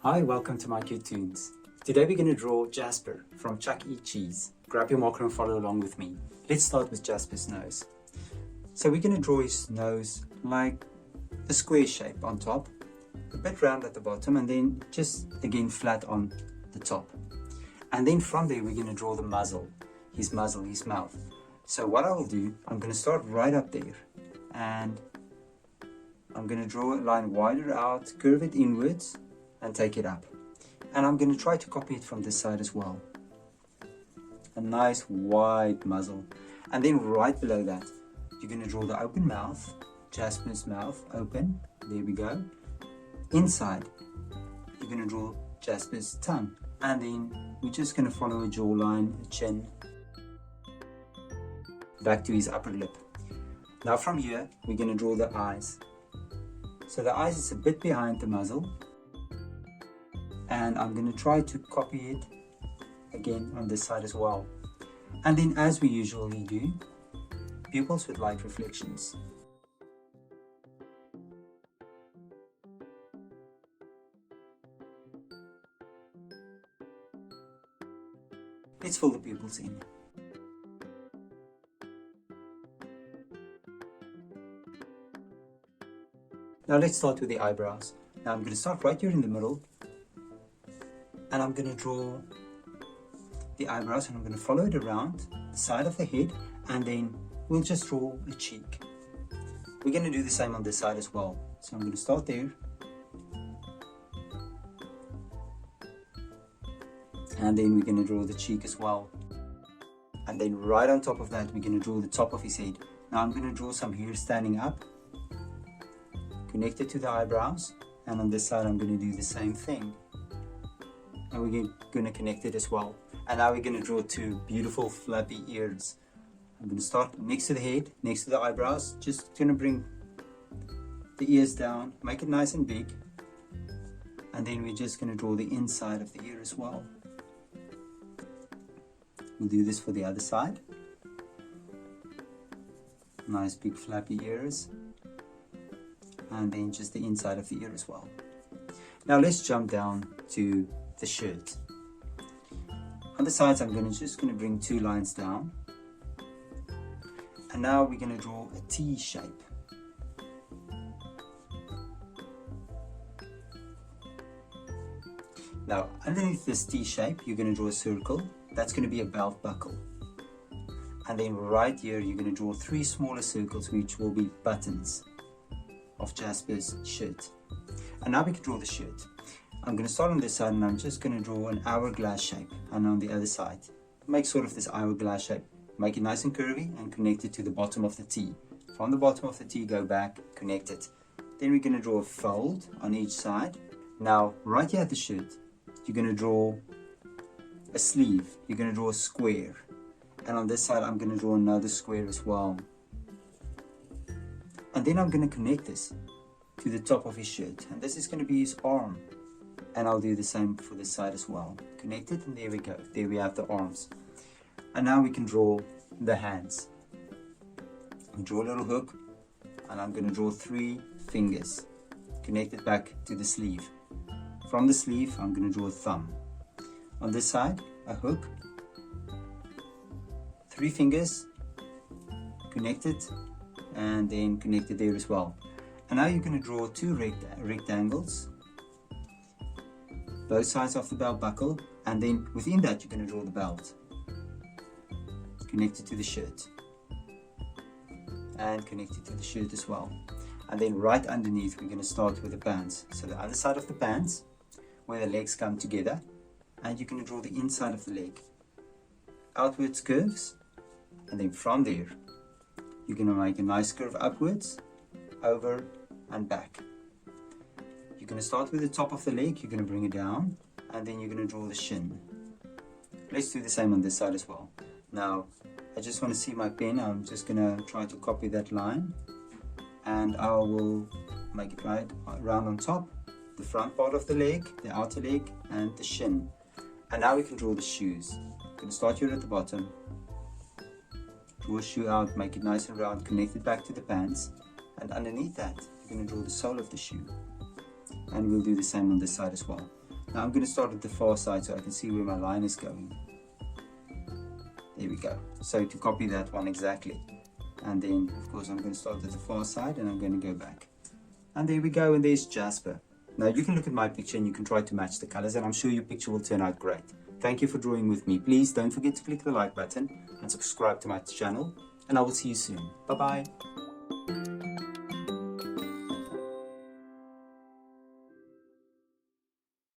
Hi, welcome to mycutetoons. Today we're going to draw Jasper from Chuck E. Cheese. Grab your marker and follow along with me. Let's start with Jasper's nose. So we're going to draw his nose like a square shape on top, a bit round at the bottom, and then just again flat on the top. And then from there we're going to draw the muzzle, his mouth. So what I will do, I'm going to start right up there and I'm going to draw a line wider out, curve it inwards and take it up. And I'm going to try to copy it from this side as well. A nice wide muzzle. And then right below that, you're going to draw the open mouth, Jasper's mouth, open. There we go. Inside, you're going to draw Jasper's tongue. And then we're just going to follow a jawline, a chin, back to his upper lip. Now from here, we're going to draw the eyes. So the eyes is a bit behind the muzzle. And I'm going to try to copy it again on this side as well. And then as we usually do, pupils with light reflections. Let's fill the pupils in. Now let's start with the eyebrows. Now I'm going to start right here in the middle. And I'm going to draw the eyebrows and I'm going to follow it around the side of the head, and then we'll just draw a cheek. We're going to do the same on this side as well. So I'm going to start there. And then we're going to draw the cheek as well. And then right on top of that, we're going to draw the top of his head. Now I'm going to draw some hair standing up, connected to the eyebrows. And on this side, I'm going to do the same thing. And we're going to connect it as well. And now we're going to draw two beautiful flappy ears. I'm going to start next to the head, next to the eyebrows. Just going to bring the ears down, make it nice and big. And then we're just going to draw the inside of the ear as well. We'll do this for the other side. Nice big flappy ears. And then just the inside of the ear as well. Now let's jump down to the shirt. On the sides, I'm just going to bring two lines down. And now we're going to draw a T shape. Now, underneath this T shape, you're going to draw a circle. That's going to be a belt buckle. And then right here, you're going to draw three smaller circles, which will be buttons of Jasper's shirt. And now we can draw the shirt. I'm going to start on this side and I'm just going to draw an hourglass shape, and on the other side make sort of this hourglass shape, make it nice and curvy and connect it to the bottom of the T. From the bottom of the T, go back, connect it. Then we're going to draw a fold on each side. Now right here at the shirt, you're going to draw a sleeve, you're going to draw a square, and on this side I'm going to draw another square as well. And then I'm going to connect this to the top of his shirt, and this is going to be his arm. And I'll do the same for this side as well. Connect it, and there we go. There we have the arms. And now we can draw the hands. I'll draw a little hook, and I'm going to draw three fingers. Connect it back to the sleeve. From the sleeve, I'm going to draw a thumb. On this side, a hook, three fingers, connect it, and then connect it there as well. And now you're going to draw two rectangles, both sides of the belt buckle, and then within that you're going to draw the belt. Connect it to the shirt. And connect it to the shirt as well. And then right underneath we're going to start with the pants. So the other side of the pants, where the legs come together, and you're going to draw the inside of the leg. Outwards curves, and then from there, you're going to make a nice curve upwards, over and back. You're going to start with the top of the leg, you're going to bring it down, and then you're going to draw the shin. Let's do the same on this side as well. Now, I just want to see my pen. I'm just going to try to copy that line, and I will make it right around on top, the front part of the leg, the outer leg, and the shin. And now we can draw the shoes. I'm going to start here at the bottom, draw a shoe out, make it nice and round, connect it back to the pants, and underneath that, you're going to draw the sole of the shoe. And we'll do the same on this side as well. Now I'm going to start at the far side so I can see where my line is going. There we go. So to copy that one exactly. And then of course I'm going to start at the far side and I'm going to go back. And there we go, and there's Jasper. Now you can look at my picture and you can try to match the colors, and I'm sure your picture will turn out great. Thank you for drawing with me. Please don't forget to click the like button and subscribe to my channel, and I will see you soon. Bye bye.